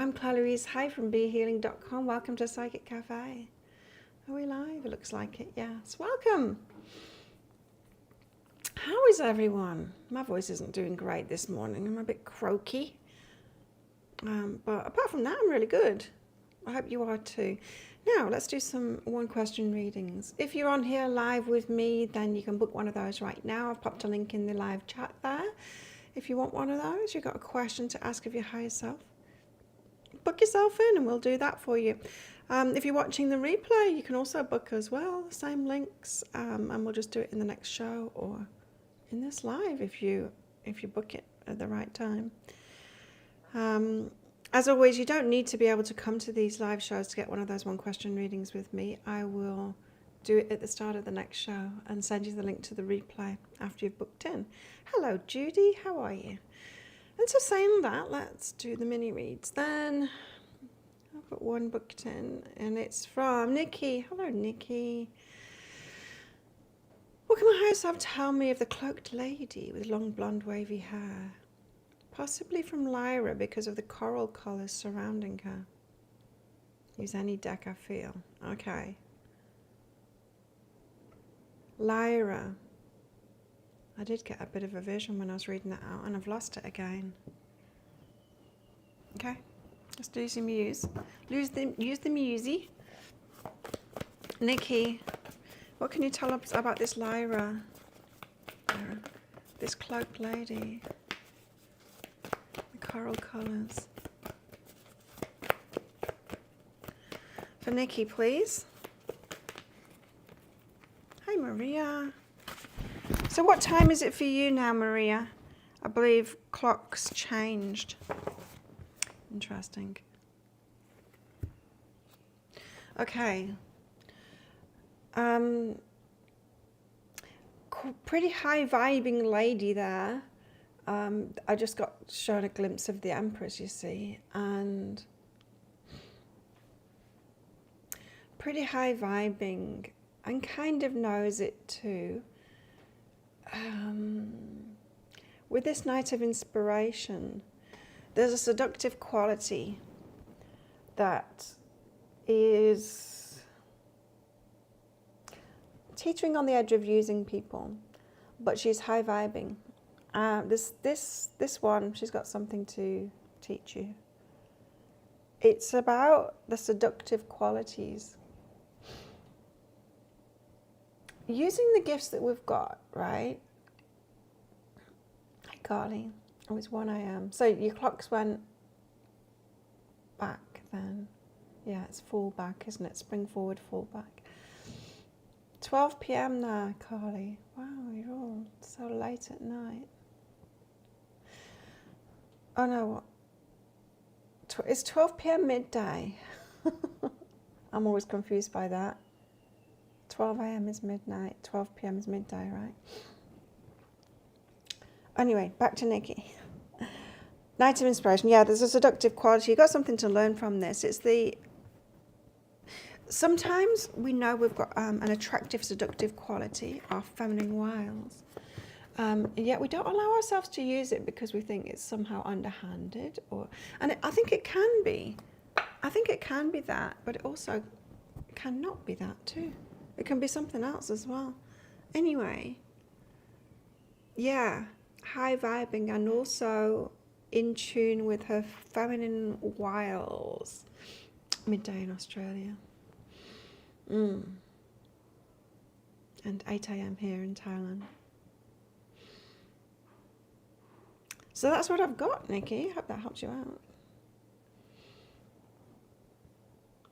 I'm Clarice. Hi from BeHealing.com. Welcome to Psychic Cafe. Are we live? It looks like it. Yes. Welcome. How is everyone? My voice isn't doing great this morning. I'm a bit croaky. But apart from that, I'm really good. I hope you are too. Now, let's do some one-question readings. If you're on here live with me, then you can book one of those right now. I've popped a link in the live chat there. If you want one of those, you've got a question to ask of your higher self, book yourself in and we'll do that for you. If you're watching the replay, you can also book as well. Same links, and we'll just do it in the next show or in this live if you book it at the right time. As always, you don't need to be able to come to these live shows to get one of those one-question readings with me. I will do it at the start of the next show and send you the link to the replay after you've booked in. Hello, Judy. How are you? And so saying that, let's do the mini reads then. I've got one booked in, and it's from Nikki. Hello, Nikki. What can my higher self tell me of the cloaked lady with long blonde wavy hair? Possibly from Lyra because of the coral colours surrounding her. Use any deck I feel. Okay. Lyra. I did get a bit of a vision when I was reading that out, and I've lost it again. Okay, let's do some use. Use the musey. Nikki, what can you tell us about this Lyra? This cloaked lady. The coral colours. For Nikki, please. Hi, Maria. So what time is it for you now, Maria? I believe clocks changed. Interesting. Okay. Pretty high vibing lady there. I just got shown a glimpse of the Empress, you see, and pretty high vibing and kind of knows it too. With this Night of Inspiration, there's a seductive quality that is teetering on the edge of using people, but she's high vibing. This one, she's got something to teach you. It's about the seductive qualities. Using the gifts that we've got, right? Hi, Carly. Oh, it's 1 a.m. So your clocks went back then. Yeah, it's fall back, isn't it? Spring forward, fall back. 12 p.m. now, Carly. Wow, you're all so late at night. Oh no, what? It's 12 p.m. midday. I'm always confused by that. 12 a.m. is midnight, 12 p.m. is midday, right? Anyway, back to Nikki. Night of Inspiration. Yeah, there's a seductive quality. You've got something to learn from this. Sometimes we know we've got an attractive, seductive quality, our feminine wiles, and yet we don't allow ourselves to use it because we think it's somehow underhanded. I think it can be. I think it can be that, but it also cannot be that too. It can be something else as well. Anyway, yeah, high vibing and also in tune with her feminine wiles. Midday in Australia. And 8 a.m. here in Thailand. So that's what I've got, Nikki. Hope that helps you out.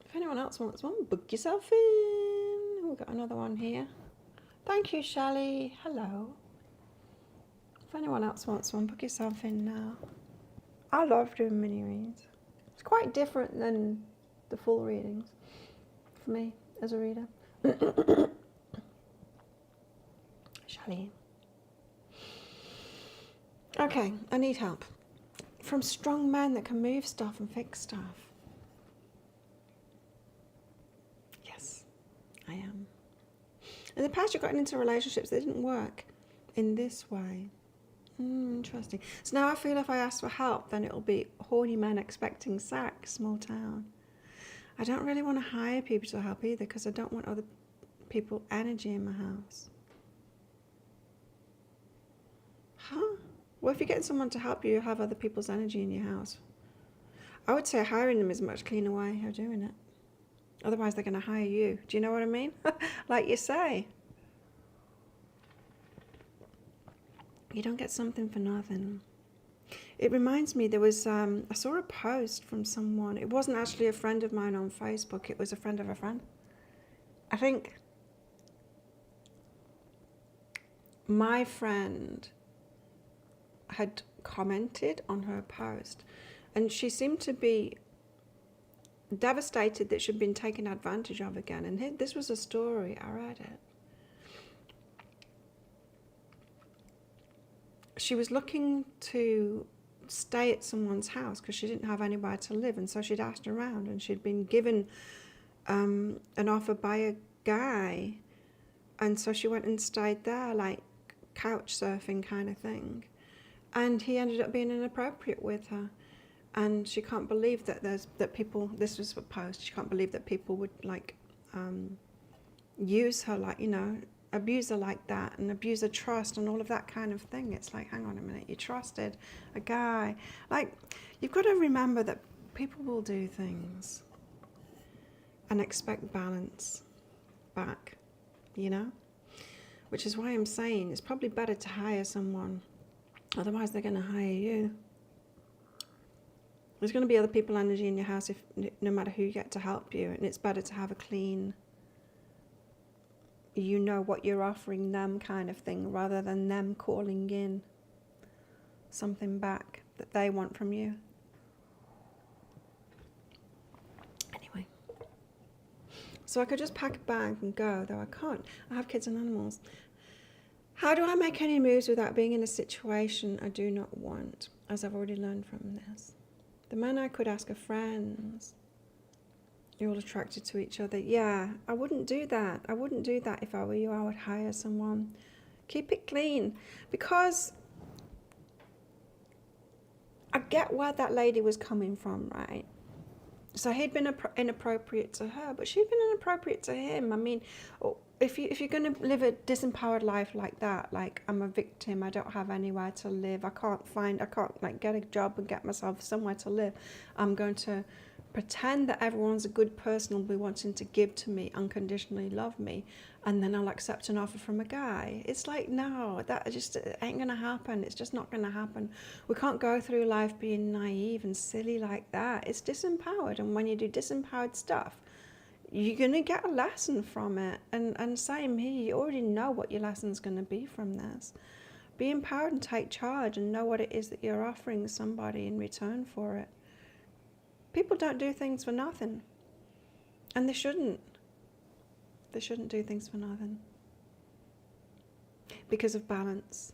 If anyone else wants one, book yourself in. We've got another one here. Thank you, Shelley. Hello. If anyone else wants one, book yourself in now. I love doing mini reads. It's quite different than the full readings for me as a reader. Shelley. Okay, I need help. From strong men that can move stuff and fix stuff. I am. In the past, you've gotten into relationships that didn't work in this way. Interesting. So now I feel if I ask for help, then it'll be horny men expecting sex, small town. I don't really want to hire people to help either because I don't want other people energy in my house. Huh? Well, if you're getting someone to help you, you have other people's energy in your house. I would say hiring them is a much cleaner way of doing it. Otherwise, they're going to hire you. Do you know what I mean? Like you say. You don't get something for nothing. It reminds me, there was, I saw a post from someone. It wasn't actually a friend of mine on Facebook. It was a friend of a friend. I think my friend had commented on her post, and she seemed to be devastated that she'd been taken advantage of again. And this was a story, I read it. She was looking to stay at someone's house because she didn't have anywhere to live, and so she'd asked around, and she'd been given an offer by a guy, and so she went and stayed there, like couch surfing kind of thing, and he ended up being inappropriate with her, and she can't believe that people, this was a post, she can't believe that people would like use her, like, you know, abuse her like that, and abuse her trust and all of that kind of thing. It's like, hang on a minute, you trusted a guy. Like, you've got to remember that people will do things and expect balance back, you know? Which is why I'm saying it's probably better to hire someone, otherwise they're going to hire you. There's going to be other people energy in your house if no matter who you get to help you, and it's better to have a clean, you know what you're offering them kind of thing, rather than them calling in something back that they want from you. Anyway, so I could just pack a bag and go, though I can't. I have kids and animals. How do I make any moves without being in a situation I do not want, as I've already learned from this? The men I could ask are friends. You're all attracted to each other. Yeah, I wouldn't do that. I wouldn't do that if I were you. I would hire someone. Keep it clean. Because I get where that lady was coming from, right? So he'd been inappropriate to her, but she'd been inappropriate to him. I mean, if you're going to live a disempowered life like that, like I'm a victim, I don't have anywhere to live, I can't like get a job and get myself somewhere to live, I'm going to pretend that everyone's a good person, will be wanting to give to me, unconditionally love me, and then I'll accept an offer from a guy. It's like, no, that just ain't gonna happen. It's just not gonna happen. We can't go through life being naive and silly like that. It's disempowered, and when you do disempowered stuff, you're gonna get a lesson from it. And same here, you already know what your lesson's gonna be from this. Be empowered and take charge and know what it is that you're offering somebody in return for it. People don't do things for nothing. And they shouldn't. They shouldn't do things for nothing. Because of balance.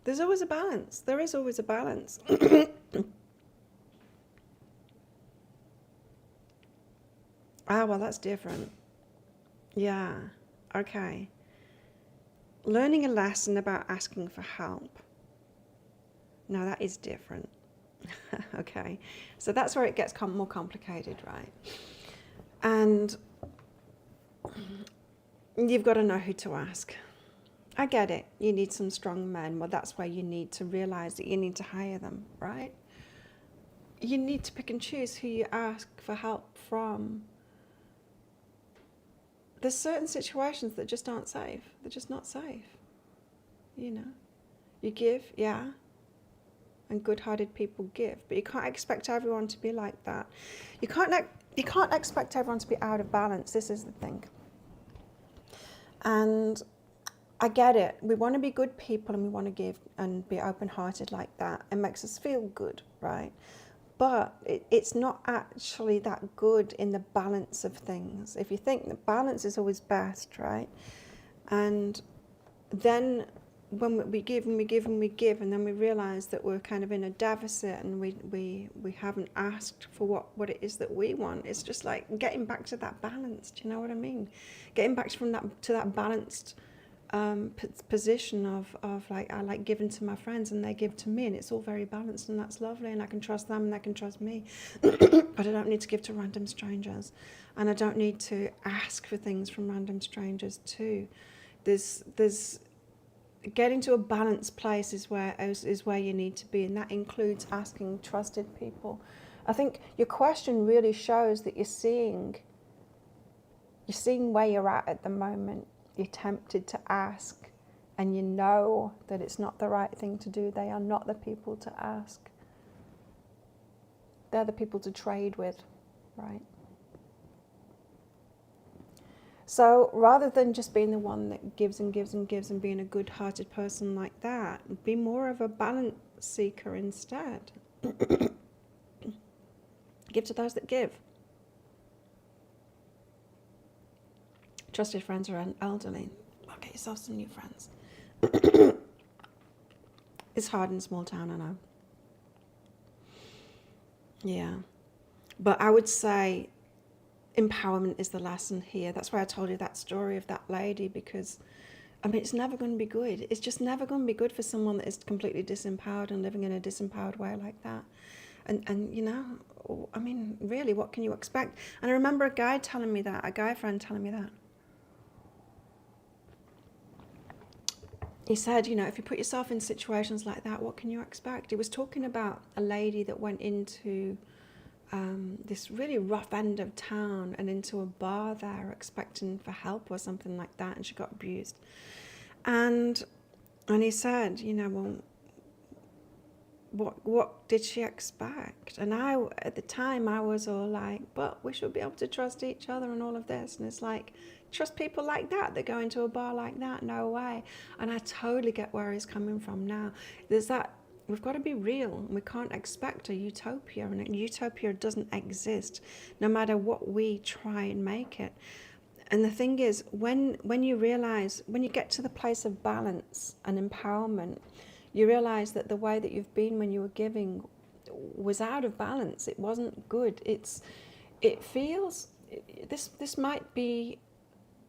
There's always a balance. There is always a balance. Ah, well, that's different. Yeah. Okay. Learning a lesson about asking for help. Now, that is different. Okay, so that's where it gets more complicated, right? And you've got to know who to ask. I get it. You need some strong men. Well, that's where you need to realize that you need to hire them, right? You need to pick and choose who you ask for help from. There's certain situations that just aren't safe. They're just not safe. You know, you give, yeah. And good-hearted people give, but you can't expect everyone to be like that. You can't expect everyone to be out of balance. This is the thing. And I get it. We want to be good people and we want to give and be open-hearted like that. It makes us feel good, right? But it's not actually that good in the balance of things. If you think that balance is always best, right? And then when we give and we give and we give, and then we realize that we're kind of in a deficit and we haven't asked for what it is that we want. It's just like getting back to that balance. Do you know what I mean? Getting back to that balanced position of like, I like giving to my friends and they give to me, and it's all very balanced, and that's lovely, and I can trust them and they can trust me. But I don't need to give to random strangers, and I don't need to ask for things from random strangers too. There's getting to a balanced place is where you need to be, and that includes asking trusted people. I think your question really shows that you're seeing where you're at the moment. You're tempted to ask, and you know that it's not the right thing to do. They are not the people to ask. They're the people to trade with, right? So rather than just being the one that gives and gives and gives and being a good-hearted person like that, be more of a balance seeker instead. Give to those that give. Trusted friends are elderly. Well, get yourself some new friends. It's hard in a small town, I know. Yeah. But I would say empowerment is the lesson here. That's why I told you that story of that lady, because, I mean, it's never going to be good. It's just never going to be good for someone that is completely disempowered and living in a disempowered way like that. And you know, I mean, really, what can you expect? And I remember a guy friend telling me that. He said, you know, if you put yourself in situations like that, what can you expect? He was talking about a lady that went into this really rough end of town and into a bar there expecting for help or something like that, and she got abused. And he said, you know, well, what did she expect? And at the time, I was all like, but we should be able to trust each other and all of this. And it's like, trust people like that go into a bar like that? No way. And I totally get where he's coming from now. There's that, we've got to be real. We can't expect a utopia, and a utopia doesn't exist, no matter what we try and make it. And the thing is, when you realize, when you get to the place of balance and empowerment, you realize that the way that you've been when you were giving was out of balance. It wasn't good. It feels, this might be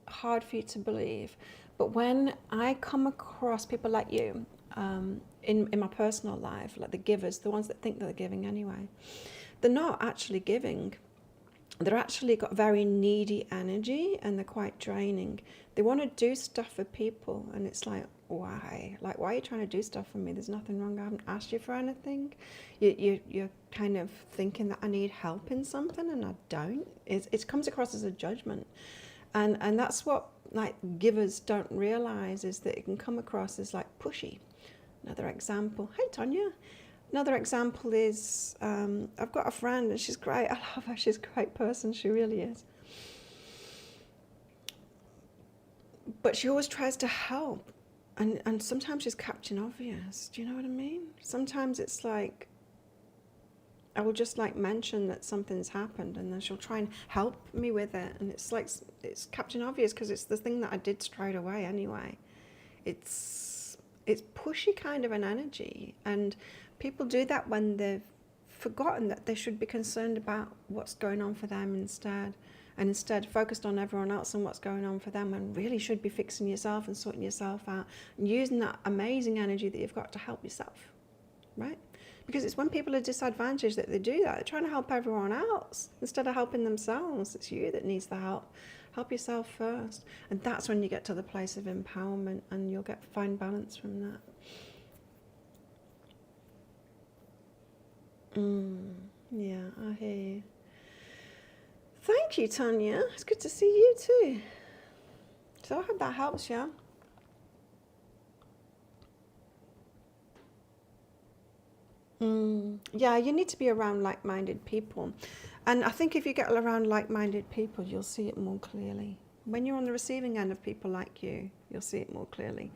hard for you to believe, but when I come across people like you in my personal life, like the givers, the ones that think they're giving anyway, they're not actually giving. They're actually got very needy energy, and they're quite draining. They want to do stuff for people, and it's like, why? Like, why are you trying to do stuff for me? There's nothing wrong. I haven't asked you for anything. You're kind of thinking that I need help in something, and I don't. It comes across as a judgment. And that's what, like, givers don't realize, is that it can come across as like pushy. Another example. Hey, Tonya. Another example is, I've got a friend, and she's great. I love her. She's a great person. She really is. But she always tries to help. And sometimes she's Captain Obvious. Do you know what I mean? Sometimes it's like, I will just like mention that something's happened, and then she'll try and help me with it. And it's like, it's Captain Obvious because it's the thing that I did straight away anyway. It's pushy kind of an energy. And people do that when they've forgotten that they should be concerned about what's going on for them instead. And instead focused on everyone else and what's going on for them, and really should be fixing yourself and sorting yourself out and using that amazing energy that you've got to help yourself, right? Because it's when people are disadvantaged that they do that. They're trying to help everyone else instead of helping themselves. It's you that needs the help. Help yourself first. And that's when you get to the place of empowerment, and you'll find balance from that. Yeah, I hear you. Thank you, Tanya. It's good to see you too. So I hope that helps you. Yeah, you need to be around like-minded people. And I think if you get around like-minded people, you'll see it more clearly. When you're on the receiving end of people like you, you'll see it more clearly.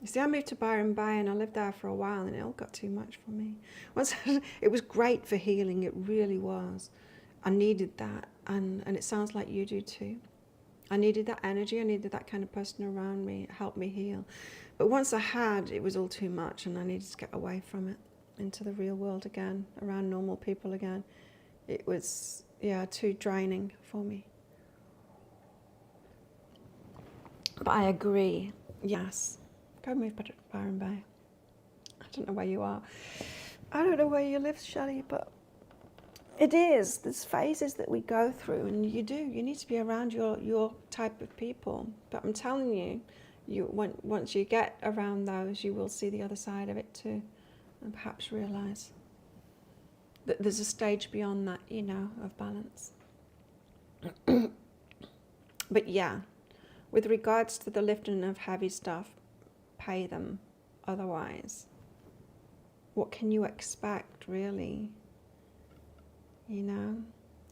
You see, I moved to Byron Bay, and I lived there for a while, and it all got too much for me. It was great for healing, it really was. I needed that, and it sounds like you do too. I needed that energy, I needed that kind of person around me. It helped me heal. But once I had, it was all too much, and I needed to get away from it, into the real world again, around normal people again. It was, yeah, too draining for me. But I agree. Yes. Go move Byron Bay. I don't know where you are. I don't know where you live, Shelley, but it is. There's phases that we go through, and you need to be around your type of people. But I'm telling you, once you get around those, you will see the other side of it too, and perhaps realise that there's a stage beyond that, of balance. But yeah, with regards to the lifting of heavy stuff, pay them. Otherwise, what can you expect, really?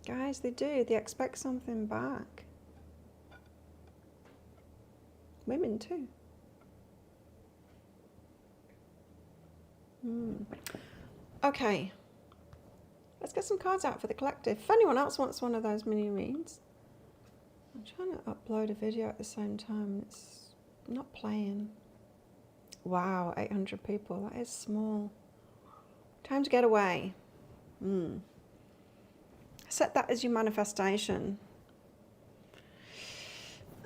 Guys, they do. They expect something back. Women too. Okay. Let's get some cards out for the collective. If anyone else wants one of those mini reads. I'm trying to upload a video at the same time. It's not playing. Wow, 800 people. That is small. Time to get away. Set that as your manifestation.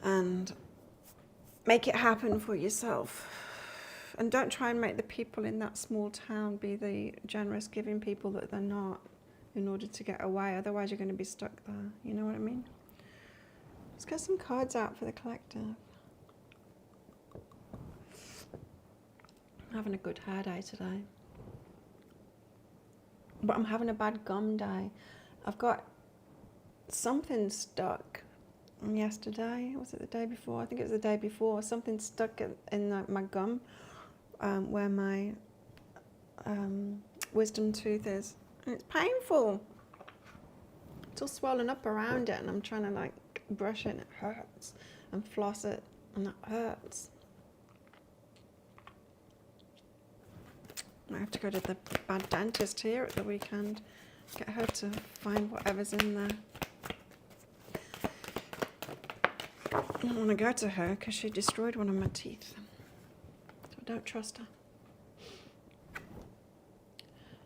And make it happen for yourself. And don't try and make the people in that small town be the generous, giving people that they're not in order to get away. Otherwise, you're going to be stuck there. You know what I mean? Let's get some cards out for the collective. I'm having a good hair day today. But I'm having a bad gum day. I've got something stuck yesterday. Was it the day before? I think it was the day before. Something stuck in my gum where my wisdom tooth is. And it's painful. It's all swollen up around it, and I'm trying to brush it, and it hurts. And floss it, and that hurts. I have to go to the bad dentist here at the weekend. Get her to find whatever's in there. I don't want to go to her because she destroyed one of my teeth. So I don't trust her.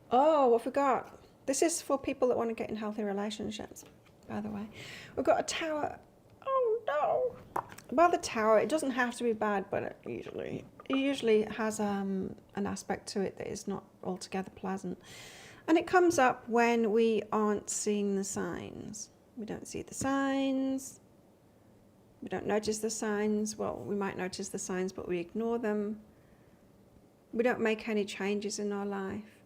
Oh, I forgot. This is for people that want to get in healthy relationships, by the way. We've got a tower. Oh, no. Well, the tower, it doesn't have to be bad, but it usually has an aspect to it that is not altogether pleasant. And it comes up when we aren't seeing the signs. We don't see the signs. We don't notice the signs. Well, we might notice the signs, but we ignore them. We don't make any changes in our life,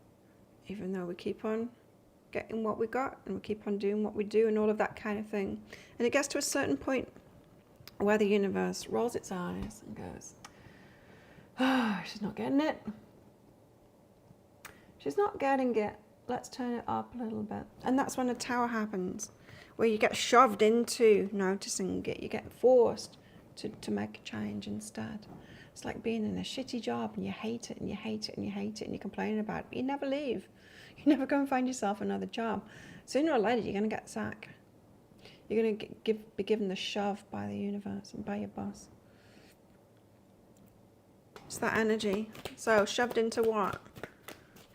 even though we keep on getting what we got, and we keep on doing what we do, and all of that kind of thing. And it gets to a certain point where the universe rolls its eyes and goes, oh, she's not getting it. She's not getting it. Let's turn it up a little bit. And that's when a tower happens, where you get shoved into noticing it. You get forced to make a change instead. It's like being in a shitty job, and you hate it, and you hate it, and you hate it, and you're complaining about it, but you never leave. You never go and find yourself another job. Sooner or later, you're going to get sacked. You're going to be given the shove by the universe and by your boss. It's that energy. So, shoved into what?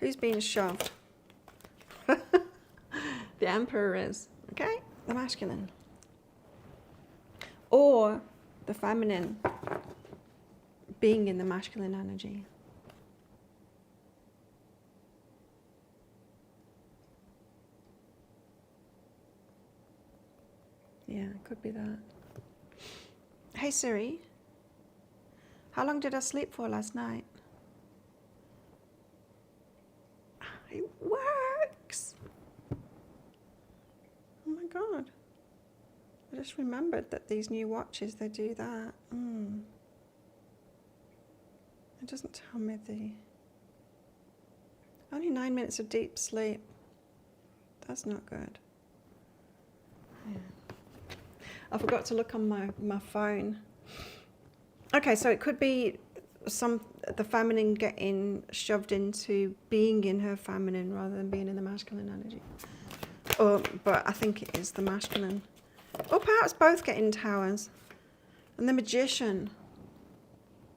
Who's being shoved? The Emperor is. Okay? The masculine. Or the feminine being in the masculine energy. Yeah, it could be that. Hey Siri, how long did I sleep for last night? It works! Oh my god. I just remembered that these new watches, they do that. It doesn't tell me only 9 minutes of deep sleep. That's not good. Yeah. I forgot to look on my phone. Okay, so it could be the feminine getting shoved into being in her feminine rather than being in the masculine energy. But I think it is the masculine. Or perhaps both getting towers. And the magician.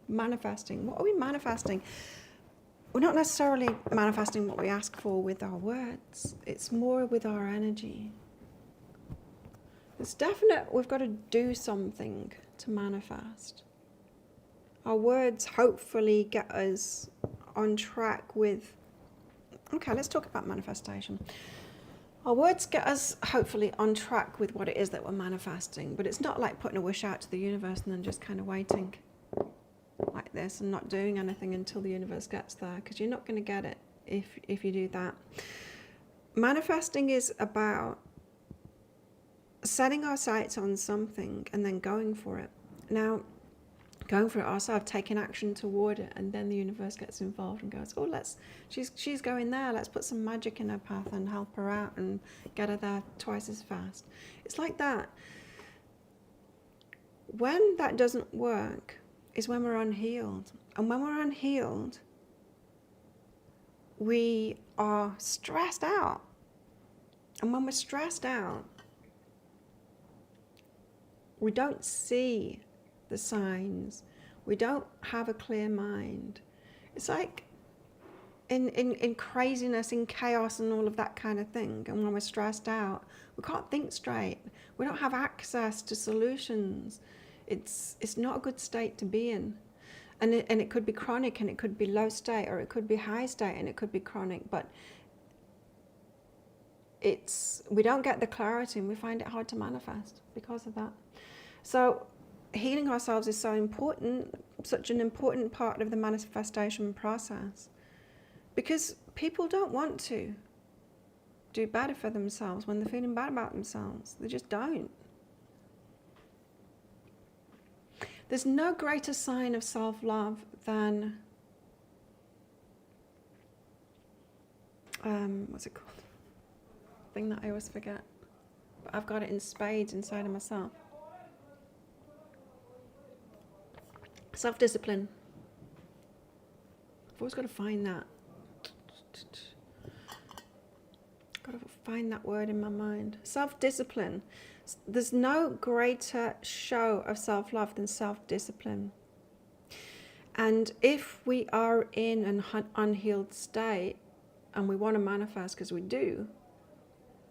Manifesting. What are we manifesting? We're not necessarily manifesting what we ask for with our words. It's more with our energy. It's definite we've got to do something to manifest. Our words hopefully get us on track with, okay, let's talk about manifestation. Our words get us hopefully on track with what it is that we're manifesting, but it's not like putting a wish out to the universe and then just kind of waiting like this and not doing anything until the universe gets there, because you're not going to get it if you do that. Manifesting is about setting our sights on something and then going for it. Now, going for it ourselves, taking action toward it, and then the universe gets involved and goes, oh, she's going there, let's put some magic in her path and help her out and get her there twice as fast. It's like that. When that doesn't work is when we're unhealed. And when we're unhealed, we are stressed out. And when we're stressed out, we don't see the signs. We don't have a clear mind. It's like in craziness, in chaos and all of that kind of thing. And when we're stressed out, we can't think straight. We don't have access to solutions. It's not a good state to be in. And it could be chronic, and it could be low state, or it could be high state, and it could be chronic. But we don't get the clarity, and we find it hard to manifest because of that. So healing ourselves is so important, such an important part of the manifestation process, because people don't want to do better for themselves when they're feeling bad about themselves. They just don't. There's no greater sign of self-love than, what's it called? Thing that I always forget. But I've got it in spades inside of myself. Self-discipline. I've always got to find that. Got to find that word in my mind. Self-discipline. There's no greater show of self-love than self-discipline. And if we are in an unhealed state and we want to manifest, because we do,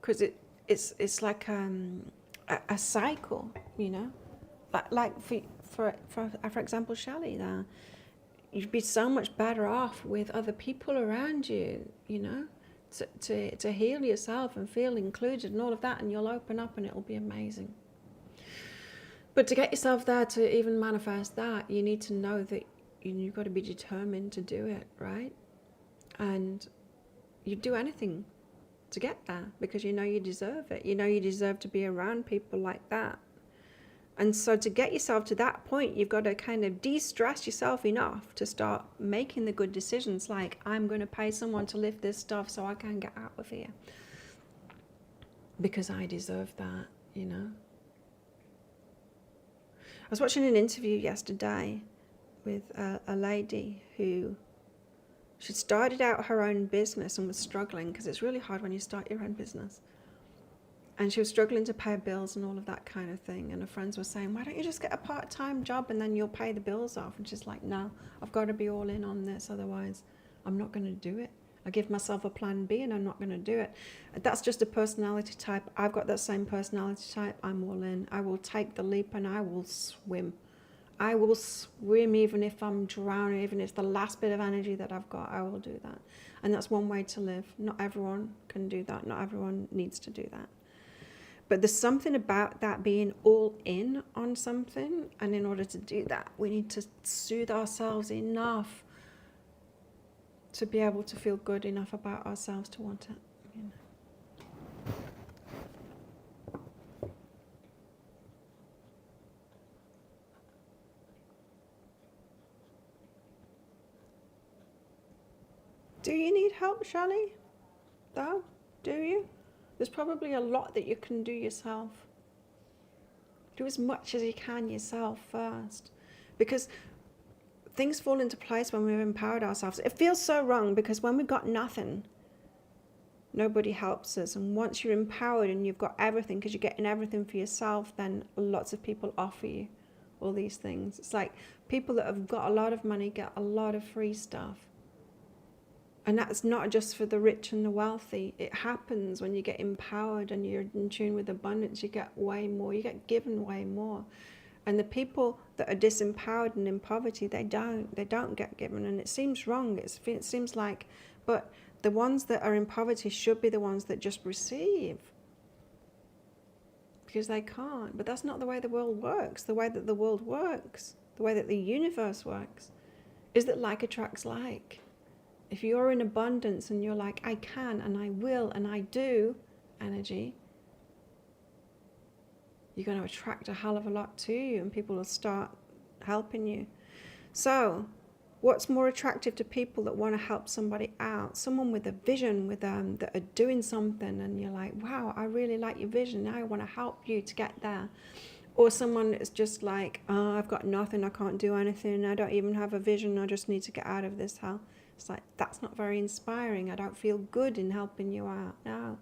because it's like a cycle, you know, like for example, Shelley there, you'd be so much better off with other people around you, you know, to heal yourself and feel included and all of that, and you'll open up and it'll be amazing. But to get yourself there to even manifest that, you need to know that you've got to be determined to do it, right? And you'd do anything to get there because you know you deserve it. You know you deserve to be around people like that. And so to get yourself to that point, you've got to kind of de-stress yourself enough to start making the good decisions, like, I'm going to pay someone to lift this stuff so I can get out of here. Because I deserve that, you know. I was watching an interview yesterday with a lady who, she started out her own business and was struggling, because it's really hard when you start your own business. And she was struggling to pay bills and all of that kind of thing. And her friends were saying, why don't you just get a part-time job and then you'll pay the bills off? And she's like, no, I've got to be all in on this. Otherwise, I'm not going to do it. I give myself a plan B and I'm not going to do it. That's just a personality type. I've got that same personality type. I'm all in. I will take the leap and I will swim. I will swim even if I'm drowning, even if it's the last bit of energy that I've got, I will do that. And that's one way to live. Not everyone can do that. Not everyone needs to do that. But there's something about that being all in on something. And in order to do that, we need to soothe ourselves enough to be able to feel good enough about ourselves to want it. You know. Do you need help, Shelley? Though? Do you? There's probably a lot that you can do yourself. Do as much as you can yourself first. Because things fall into place when we've empowered ourselves. It feels so wrong because when we've got nothing, nobody helps us. And once you're empowered and you've got everything, because you're getting everything for yourself, then lots of people offer you all these things. It's like people that have got a lot of money get a lot of free stuff. And that's not just for the rich and the wealthy. It happens when you get empowered and you're in tune with abundance. You get way more. You get given way more. And the people that are disempowered and in poverty, they don't get given. And it seems wrong. It seems like, but the ones that are in poverty should be the ones that just receive. Because they can't. But that's not the way the world works. The way that the world works, the way that the universe works, is that like attracts like. If you're in abundance and you're like, I can and I will and I do energy, you're going to attract a hell of a lot to you, and people will start helping you. So what's more attractive to people that want to help somebody out? Someone with a vision, with that are doing something, and you're like, wow, I really like your vision. Now I want to help you to get there. Or someone that's just like, oh, I've got nothing, I can't do anything, I don't even have a vision, I just need to get out of this hell. It's like, that's not very inspiring. I don't feel good in helping you out. No.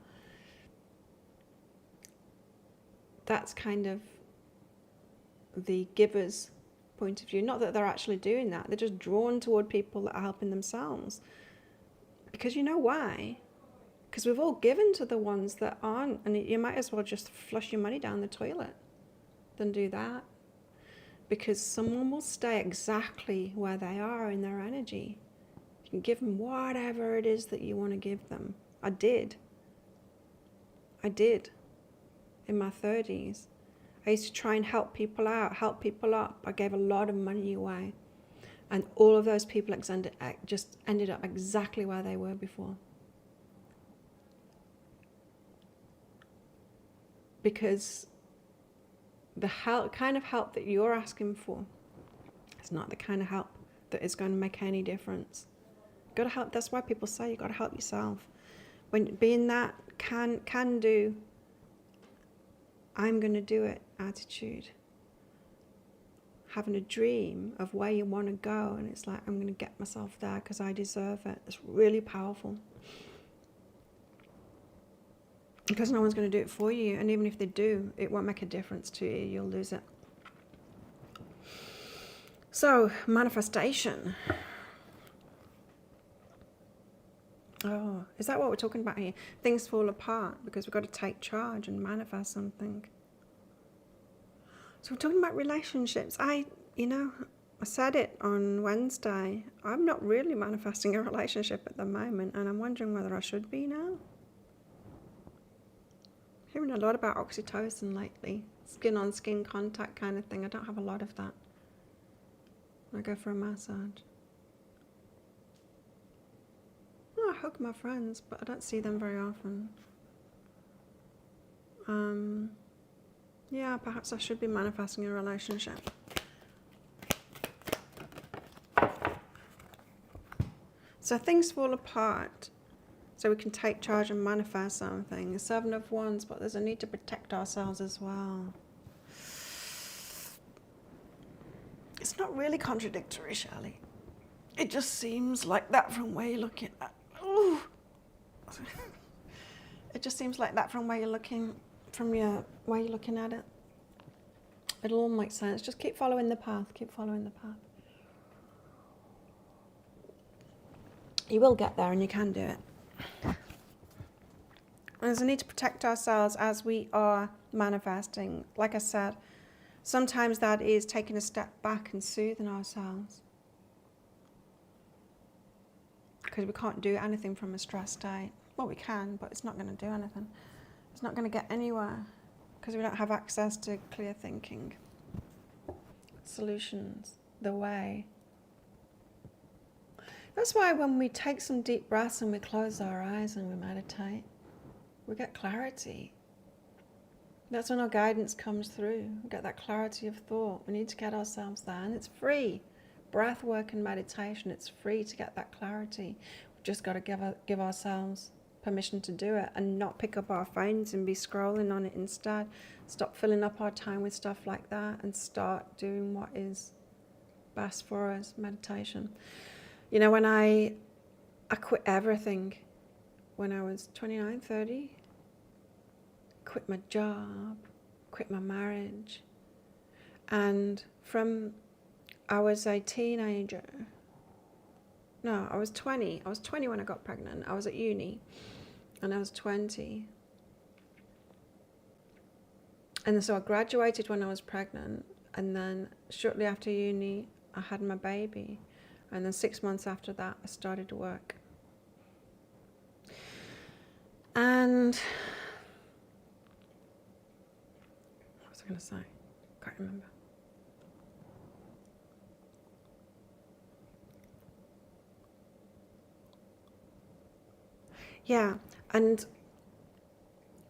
That's kind of the giver's point of view. Not that they're actually doing that. They're just drawn toward people that are helping themselves. Because you know why? Because we've all given to the ones that aren't. And you might as well just flush your money down the toilet than do that. Because someone will stay exactly where they are in their energy. You can give them whatever it is that you want to give them. I did. In my 30s. I used to try and help people out, help people up. I gave a lot of money away. And all of those people just ended up exactly where they were before. Because the kind of help that you're asking for is not the kind of help that is going to make any difference. You've got to help. That's why people say you've got to help yourself. When being that can do, I'm going to do it attitude. Having a dream of where you want to go, and it's like, I'm going to get myself there because I deserve it. It's really powerful. Because no one's going to do it for you, and even if they do, it won't make a difference to you. You'll lose it. So, manifestation. Oh, is that what we're talking about here? Things fall apart because we've got to take charge and manifest something. So we're talking about relationships. I said it on Wednesday. I'm not really manifesting a relationship at the moment, and I'm wondering whether I should be now. Hearing a lot about oxytocin lately. Skin on skin contact kind of thing. I don't have a lot of that. I go for a massage. I hug my friends, but I don't see them very often. Yeah, perhaps I should be manifesting a relationship. So things fall apart, so we can take charge and manifest something. The 7 of Wands, but there's a need to protect ourselves as well. It's not really contradictory, Shelley. It just seems like that from where you're looking at. Ooh. It just seems like that from where you're looking, where you're looking at it. It'll all make sense. Just keep following the path. Keep following the path. You will get there, and you can do it. There's a need to protect ourselves as we are manifesting. Like I said, sometimes that is taking a step back and soothing ourselves. Because we can't do anything from a stressed state. Well, we can, but it's not going to do anything. It's not going to get anywhere because we don't have access to clear thinking. Solutions, the way. That's why when we take some deep breaths and we close our eyes and we meditate, we get clarity. That's when our guidance comes through. We get that clarity of thought. We need to get ourselves there, and it's free. Breath work and meditation, it's free to get that clarity. We've just got to give ourselves permission to do it and not pick up our phones and be scrolling on it instead. Stop filling up our time with stuff like that and start doing what is best for us, meditation. You know, when I quit everything when I was 29, 30, quit my job, quit my marriage, and I was a teenager. No, I was 20. I was 20 when I got pregnant. I was at uni, and I was 20. And so I graduated when I was pregnant, And then shortly after uni, I had my baby. And then 6 months after that, I started to work. And what was I going to say? Can't remember. Yeah, and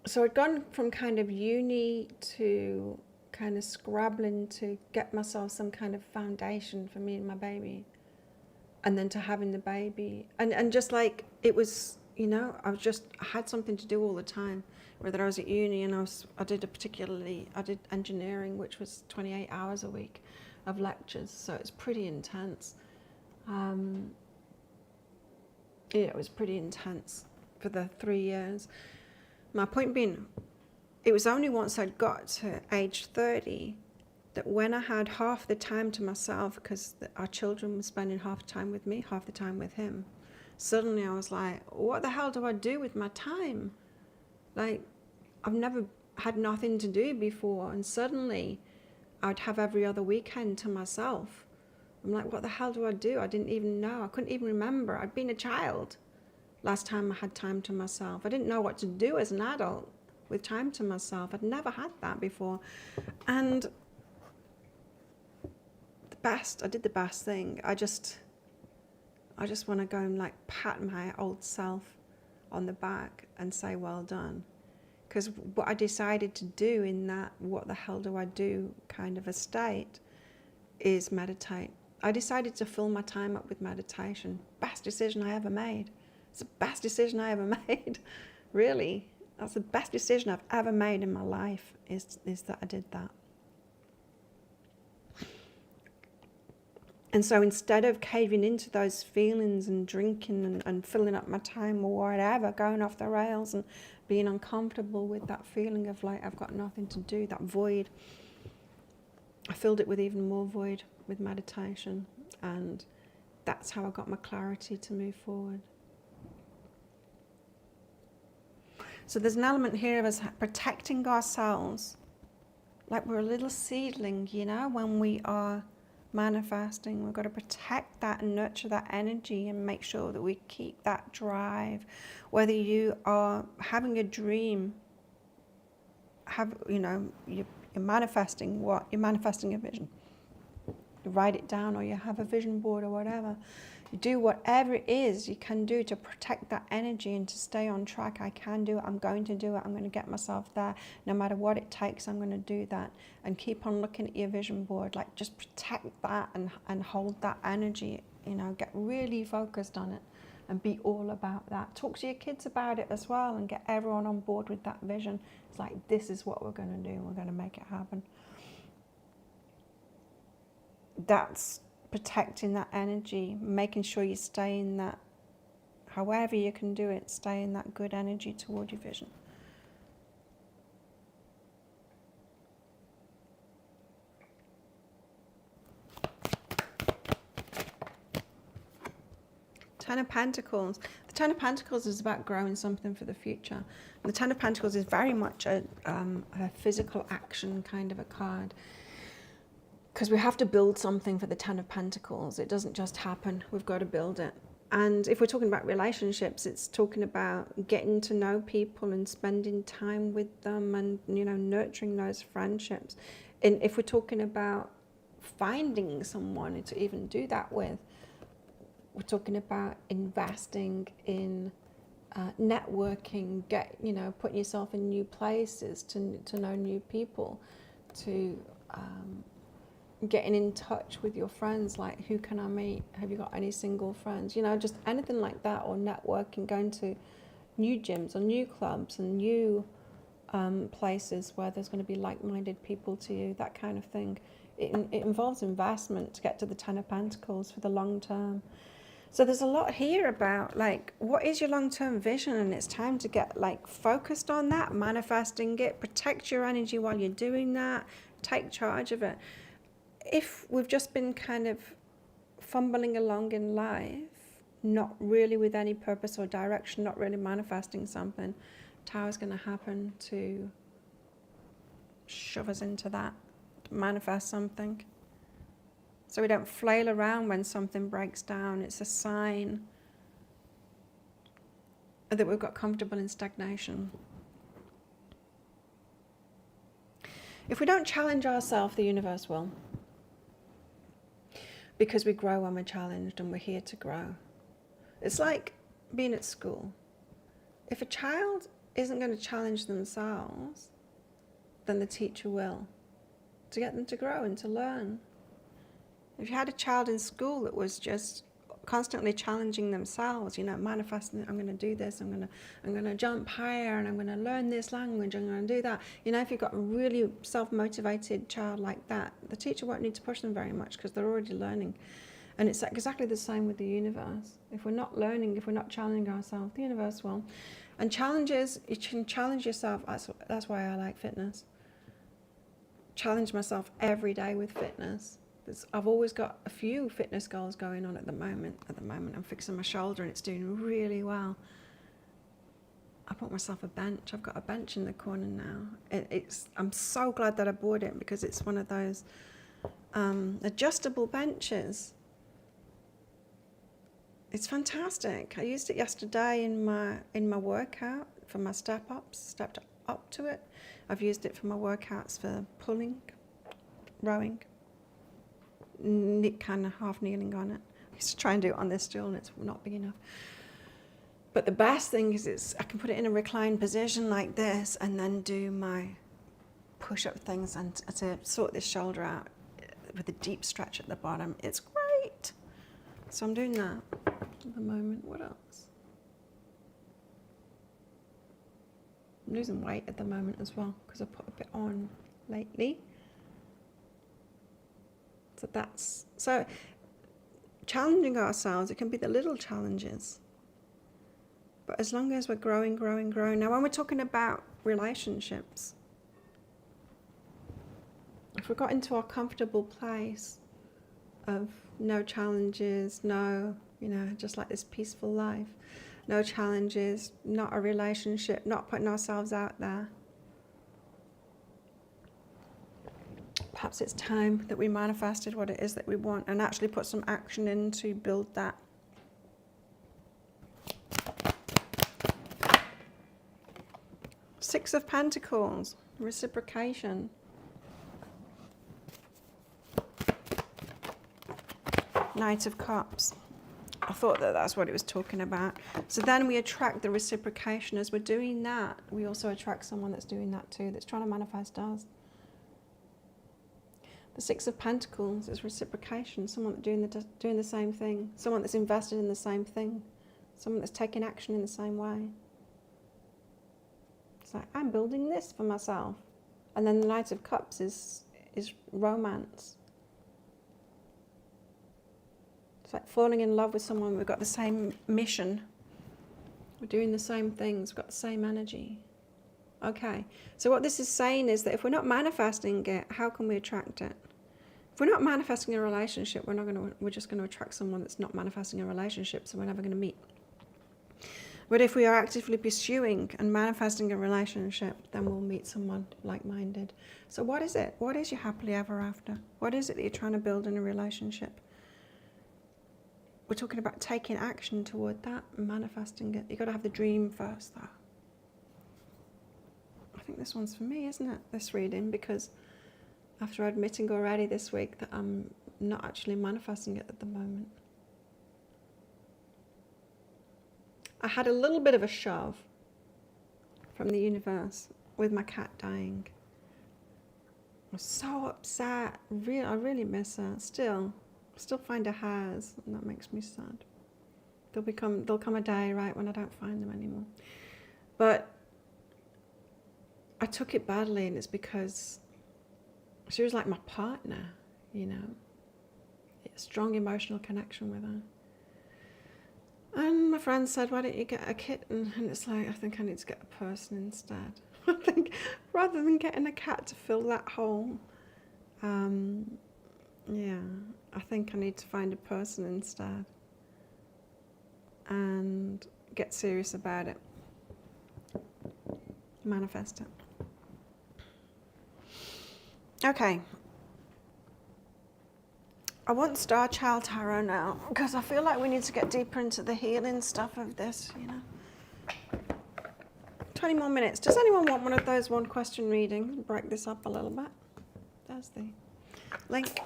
so I'd gone from kind of uni to kind of scrabbling to get myself some kind of foundation for me and my baby, and then to having the baby, and just like it was, you know, I had something to do all the time. Whether I was at uni and I did engineering, which was 28 hours a week of lectures, so it's pretty intense. It was pretty intense for the 3 years. My point being, it was only once I'd got to age 30 that when I had half the time to myself, because our children were spending half the time with me, half the time with him, suddenly I was like, what the hell do I do with my time? Like, I've never had nothing to do before, and suddenly I'd have every other weekend to myself. I'm like, what the hell do I do? I didn't even know. I couldn't even remember. I'd been a child last time I had time to myself. I didn't know what to do as an adult with time to myself. I'd never had that before. And I did the best thing. I just want to go and like pat my old self on the back and say, well done. Because what I decided to do in that what the hell do I do kind of a state is meditate. I decided to fill my time up with meditation. Best decision I ever made. It's the best decision I ever made. Really. That's the best decision I've ever made in my life is that I did that. And so instead of caving into those feelings and drinking and filling up my time or whatever, going off the rails and being uncomfortable with that feeling of like I've got nothing to do, that void, I filled it with even more void with meditation. And that's how I got my clarity to move forward. So there's an element here of us protecting ourselves like we're a little seedling, you know, when we are manifesting. We've got to protect that and nurture that energy and make sure that we keep that drive. Whether you are having a dream, you're manifesting what? You're manifesting a vision. You write it down or you have a vision board or whatever. You do whatever it is you can do to protect that energy and to stay on track. I can do it. I'm going to do it. I'm going to get myself there. No matter what it takes, I'm going to do that. And keep on looking at your vision board. Like, just protect that and hold that energy. You know, get really focused on it and be all about that. Talk to your kids about it as well and get everyone on board with that vision. It's like, this is what we're going to do. We're going to make it happen. That's protecting that energy, making sure you stay in that, however you can do it, stay in that good energy toward your vision. Ten of Pentacles. The Ten of Pentacles is about growing something for the future. And the Ten of Pentacles is very much a physical action kind of a card. Because we have to build something for the Ten of Pentacles. It doesn't just happen. We've got to build it. And if we're talking about relationships, it's talking about getting to know people and spending time with them and, you know, nurturing those friendships. And if we're talking about finding someone to even do that with, we're talking about investing in networking, putting yourself in new places to know new people, to getting in touch with your friends, like who can I meet? Have you got any single friends? You know, just anything like that, or networking, going to new gyms or new clubs and new places where there's going to be like-minded people to you, that kind of thing. It involves investment to get to the Ten of Pentacles for the long term. So there's a lot here about like, what is your long-term vision? And it's time to get like focused on that, manifesting it, protect your energy while you're doing that, take charge of it. If we've just been kind of fumbling along in life, not really with any purpose or direction, not really manifesting something, Tower's going to happen to shove us into that to manifest something. So we don't flail around when something breaks down. It's a sign that we've got comfortable in stagnation. If we don't challenge ourselves, the universe will. Because we grow when we're challenged, and we're here to grow. It's like being at school. If a child isn't going to challenge themselves, then the teacher will, to get them to grow and to learn. If you had a child in school that was just constantly challenging themselves, manifesting, I'm going to do this, I'm going to jump higher, and I'm going to learn this language, I'm going to do that. If you've got a really self-motivated child like that, the teacher won't need to push them very much because they're already learning. And it's exactly the same with the universe. If we're not learning, if we're not challenging ourselves, the universe will. And challenges, you can challenge yourself. That's why I like fitness. Challenge myself every day with fitness. I've always got a few fitness goals going on at the moment. I'm fixing my shoulder and it's doing really well. I bought myself a bench. I've got a bench in the corner now. I'm so glad that I bought it because it's one of those adjustable benches. It's fantastic. I used it yesterday in my workout for my stepped up to it. I've used it for my workouts for pulling, rowing. Kind of half kneeling on it. I used to try and do it on this stool and it's not big enough. But the best thing is I can put it in a reclined position like this and then do my push-up things and to sort this shoulder out with a deep stretch at the bottom. It's great. So I'm doing that at the moment. What else? I'm losing weight at the moment as well because I put a bit on lately. So challenging ourselves, it can be the little challenges. But as long as we're growing. Now, when we're talking about relationships, if we got into our comfortable place of no challenges, just like this peaceful life, no challenges, not a relationship, not putting ourselves out there, perhaps it's time that we manifested what it is that we want and actually put some action in to build that. Six of Pentacles, reciprocation. Knight of Cups. I thought that that's what it was talking about. So then we attract the reciprocation. As we're doing that, we also attract someone that's doing that too, that's trying to manifest us. The Six of Pentacles is reciprocation, someone that's doing the same thing, someone that's invested in the same thing, someone that's taking action in the same way. It's like, I'm building this for myself. And then the Knight of Cups is romance. It's like falling in love with someone, we've got the same mission. We're doing the same things, we've got the same energy. Okay, so what this is saying is that if we're not manifesting it, how can we attract it? If we're not manifesting a relationship, we're just going to attract someone that's not manifesting a relationship, so we're never going to meet. But if we are actively pursuing and manifesting a relationship, then we'll meet someone like-minded. So what is it? What is your happily ever after? What is it that you're trying to build in a relationship? We're talking about taking action toward that and manifesting it. You've got to have the dream first, though. I think this one's for me, isn't it, this reading? Because after admitting already this week that I'm not actually manifesting it at the moment. I had a little bit of a shove from the universe with my cat dying. I was so upset. I really miss her. Still find her hairs, and that makes me sad. There'll come a day, right, when I don't find them anymore. But I took it badly, and it's because she was like my partner, a strong emotional connection with her. And my friend said, why don't you get a kitten? And it's like, I think I need to get a person instead. I think rather than getting a cat to fill that hole, I think I need to find a person instead and get serious about it. Manifest it. Okay, I want Starchild Tarot now because I feel like we need to get deeper into the healing stuff of this, 20 more minutes. Does anyone want one of those one question reading? Break this up a little bit. There's the link.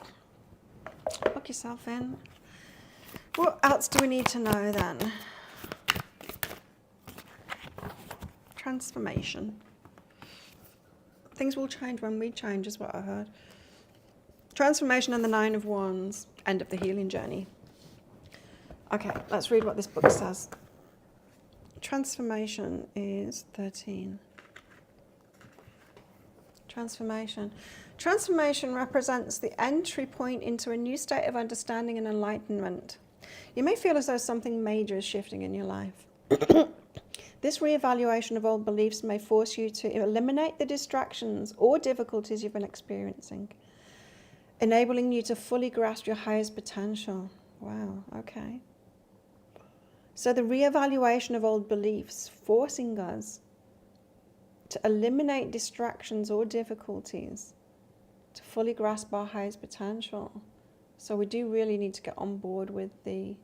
Book yourself in. What else do we need to know then? Transformation. Things will change when we change, is what I heard. Transformation and the 9 of Wands. End of the healing journey. Okay, let's read what this book says. Transformation is 13. Transformation. Transformation represents the entry point into a new state of understanding and enlightenment. You may feel as though something major is shifting in your life. This reevaluation of old beliefs may force you to eliminate the distractions or difficulties you've been experiencing, enabling you to fully grasp your highest potential. Wow, okay. So the reevaluation of old beliefs, forcing us to eliminate distractions or difficulties to fully grasp our highest potential. So we do really need to get on board with the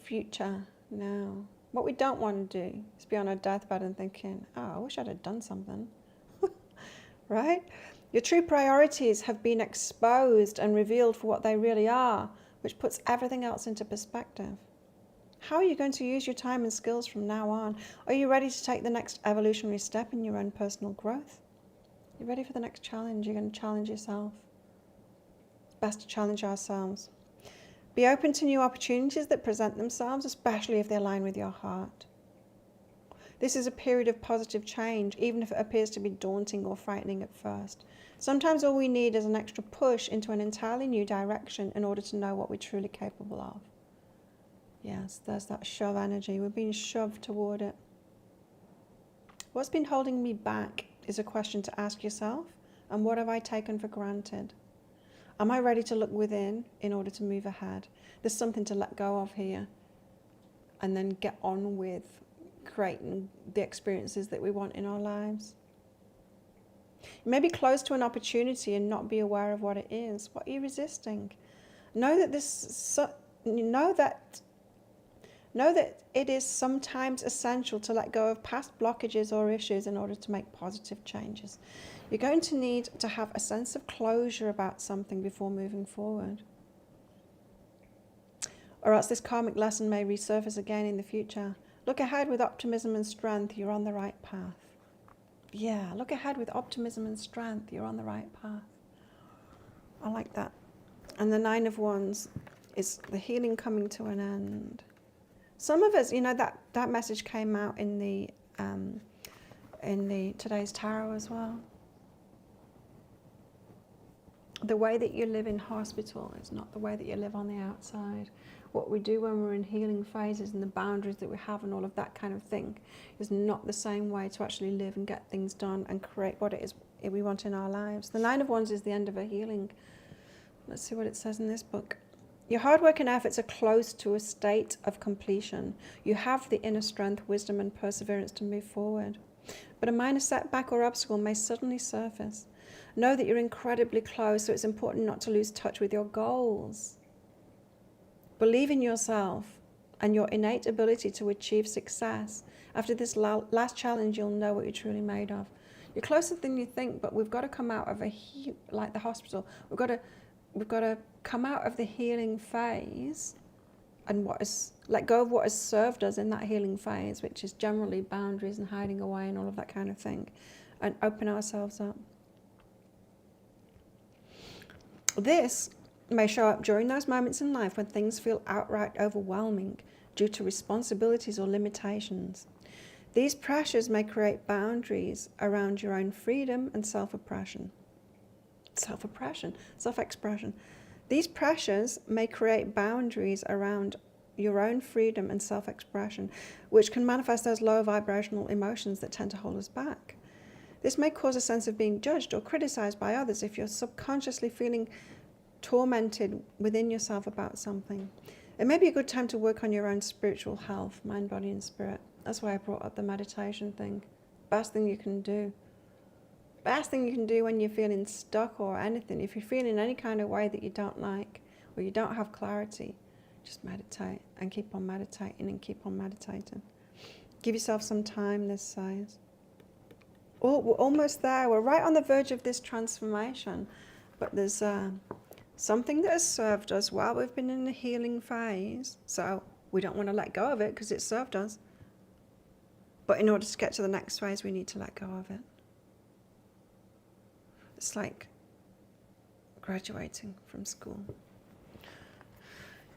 future now. What we don't want to do is be on our deathbed and thinking, oh, I wish I'd have done something. Right? Your true priorities have been exposed and revealed for what they really are, which puts everything else into perspective. How are you going to use your time and skills from now on? Are you ready to take the next evolutionary step in your own personal growth? You're ready for the next challenge. You're going to challenge yourself. It's best to challenge ourselves. Be open to new opportunities that present themselves, especially if they align with your heart. This is a period of positive change, even if it appears to be daunting or frightening at first. Sometimes all we need is an extra push into an entirely new direction in order to know what we're truly capable of. Yes, there's that shove energy. We're being shoved toward it. What's been holding me back is a question to ask yourself, and what have I taken for granted? Am I ready to look within in order to move ahead? There's something to let go of here and then get on with creating the experiences that we want in our lives. You may be close to an opportunity and not be aware of what it is. What are you resisting? Know that it is sometimes essential to let go of past blockages or issues in order to make positive changes. You're going to need to have a sense of closure about something before moving forward. Or else this karmic lesson may resurface again in the future. Look ahead with optimism and strength. You're on the right path. Yeah, look ahead with optimism and strength. You're on the right path. I like that. And the 9 of Wands is the healing coming to an end. Some of us, that message came out in the today's tarot as well. The way that you live in hospital is not the way that you live on the outside. What we do when we're in healing phases and the boundaries that we have and all of that kind of thing is not the same way to actually live and get things done and create what it is we want in our lives. The 9 of Wands is the end of a healing. Let's see what it says in this book. Your hard work and efforts are close to a state of completion. You have the inner strength, wisdom, and perseverance to move forward. But a minor setback or obstacle may suddenly surface. Know that you're incredibly close, so it's important not to lose touch with your goals. Believe in yourself and your innate ability to achieve success. After this last challenge, you'll know what you're truly made of. You're closer than you think, but we've got to come out of like the hospital. We've got to come out of the healing phase and let go of what has served us in that healing phase, which is generally boundaries and hiding away and all of that kind of thing, and open ourselves up. This may show up during those moments in life when things feel outright overwhelming due to responsibilities or limitations. These pressures may create boundaries around your own freedom and self-expression. These pressures may create boundaries around your own freedom and self-expression, which can manifest those lower vibrational emotions that tend to hold us back. This may cause a sense of being judged or criticized by others if you're subconsciously feeling tormented within yourself about something. It may be a good time to work on your own spiritual health, mind, body, and spirit. That's why I brought up the meditation thing. Best thing you can do best thing you can do when you're feeling stuck or anything, if you're feeling any kind of way that you don't like or you don't have clarity, just meditate and keep on meditating and keep on meditating. Give yourself some time this size. Oh, we're almost there. We're right on the verge of this transformation. But there's something that has served us while we've been in the healing phase. So we don't want to let go of it because it served us. But in order to get to the next phase, we need to let go of it. It's like graduating from school.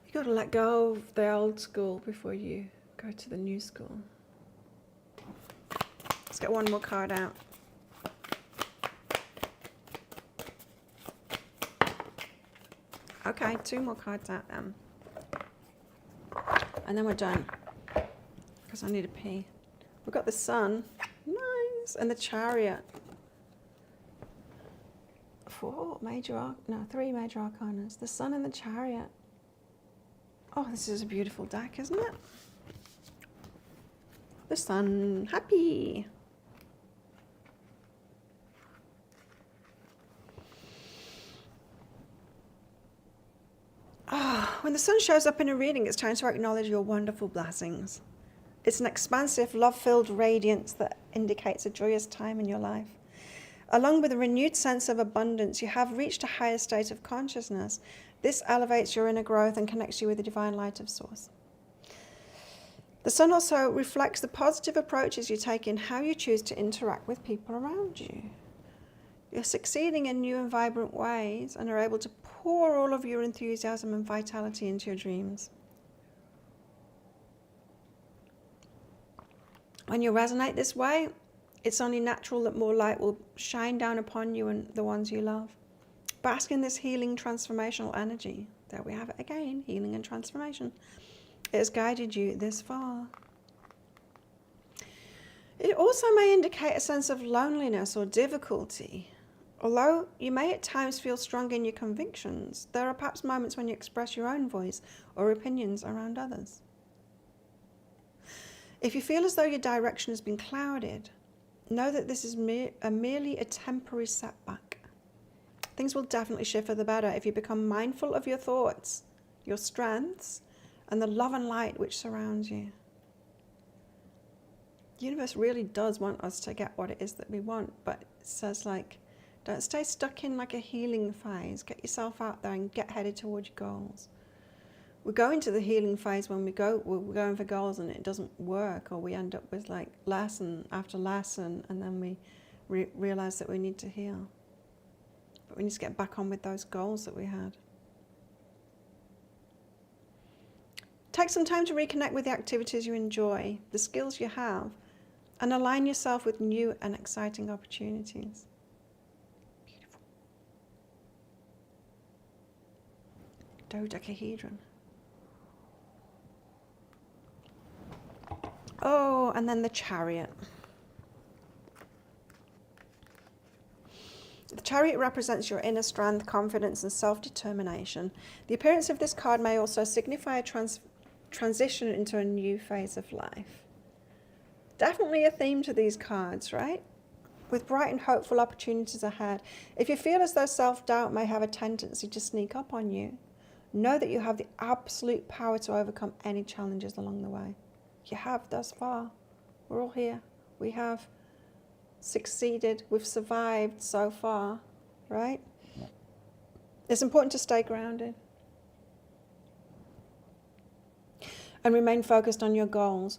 You got to let go of the old school before you go to the new school. Let's get one more card out. Okay, 2 more cards out then. And then we're done. Because I need to pee. We've got the Sun. Nice. And the Chariot. 3 major arcanas. The Sun and the Chariot. Oh, this is a beautiful deck, isn't it? The Sun. Happy. When the Sun shows up in a reading, it's time to acknowledge your wonderful blessings. It's an expansive, love-filled radiance that indicates a joyous time in your life. Along with a renewed sense of abundance, you have reached a higher state of consciousness. This elevates your inner growth and connects you with the divine light of Source. The Sun also reflects the positive approaches you take in how you choose to interact with people around you. You're succeeding in new and vibrant ways and are able to pour all of your enthusiasm and vitality into your dreams. When you resonate this way, it's only natural that more light will shine down upon you and the ones you love. Bask in this healing, transformational energy. There we have it again, healing and transformation. It has guided you this far. It also may indicate a sense of loneliness or difficulty. Although you may at times feel strong in your convictions, there are perhaps moments when you express your own voice or opinions around others. If you feel as though your direction has been clouded, know that this is merely a temporary setback. Things will definitely shift for the better if you become mindful of your thoughts, your strengths, and the love and light which surrounds you. The universe really does want us to get what it is that we want, but it says don't stay stuck in a healing phase. Get yourself out there and get headed towards your goals. We go into the healing phase when we're going for goals and it doesn't work, or we end up with lesson after lesson, and then we realize that we need to heal. But we need to get back on with those goals that we had. Take some time to reconnect with the activities you enjoy, the skills you have, and align yourself with new and exciting opportunities. Beautiful. Dodecahedron. Oh, and then the Chariot. The Chariot represents your inner strength, confidence, and self-determination. The appearance of this card may also signify a transition into a new phase of life. Definitely a theme to these cards, right? With bright and hopeful opportunities ahead. If you feel as though self-doubt may have a tendency to sneak up on you, know that you have the absolute power to overcome any challenges along the way. You have thus far. We're all here. We have succeeded. We've survived so far, right? It's important to stay grounded and remain focused on your goals.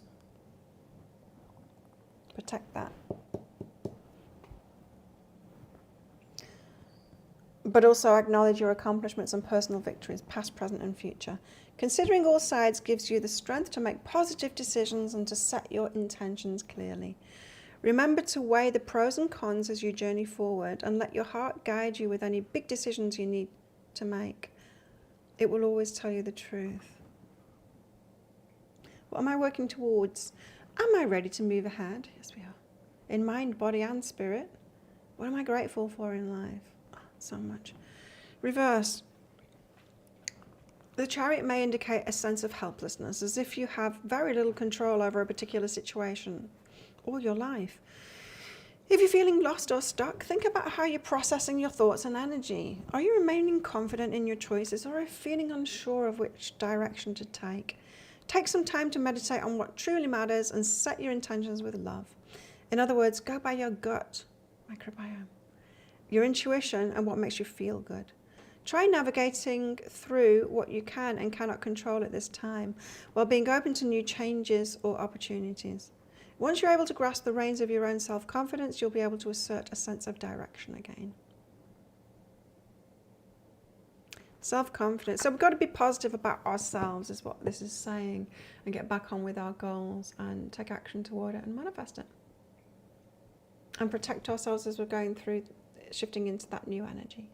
Protect that. But also acknowledge your accomplishments and personal victories, past, present, and future. Considering all sides gives you the strength to make positive decisions and to set your intentions clearly. Remember to weigh the pros and cons as you journey forward, and let your heart guide you with any big decisions you need to make. It will always tell you the truth. What am I working towards? Am I ready to move ahead? Yes, we are. In mind, body, and spirit. What am I grateful for in life? Oh, so much. Reverse. The Chariot may indicate a sense of helplessness, as if you have very little control over a particular situation or your life. If you're feeling lost or stuck, think about how you're processing your thoughts and energy. Are you remaining confident in your choices, or are you feeling unsure of which direction to take? Take some time to meditate on what truly matters and set your intentions with love. In other words, go by your gut microbiome, your intuition, and what makes you feel good. Try navigating through what you can and cannot control at this time, while being open to new changes or opportunities. Once you're able to grasp the reins of your own self-confidence, you'll be able to assert a sense of direction again. Self-confidence. So we've got to be positive about ourselves, is what this is saying, and get back on with our goals and take action toward it and manifest it. And protect ourselves as we're going through, shifting into that new energy.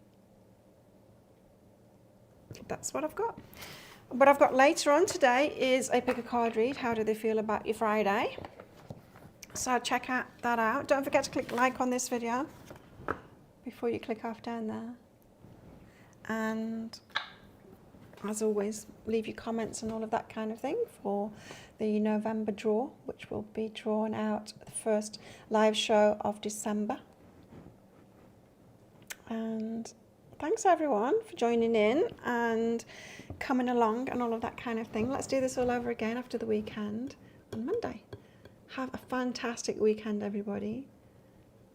That's what I've got. What I've got later on today is a pick a card read. How do they feel about your Friday? So check that out. Don't forget to click like on this video before you click off down there. And as always, leave your comments and all of that kind of thing for the November draw, which will be drawn out the first live show of December. And thanks everyone for joining in and coming along and all of that kind of thing. Let's do this all over again after the weekend on Monday. Have a fantastic weekend, everybody.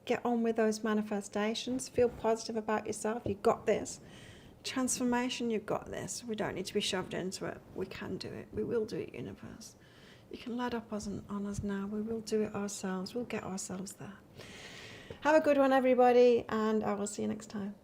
Get on with those manifestations. Feel positive about yourself. You've got this. Transformation, you've got this. We don't need to be shoved into it. We can do it. We will do it, universe. You can let up on us now. We will do it ourselves. We'll get ourselves there. Have a good one, everybody, and I will see you next time.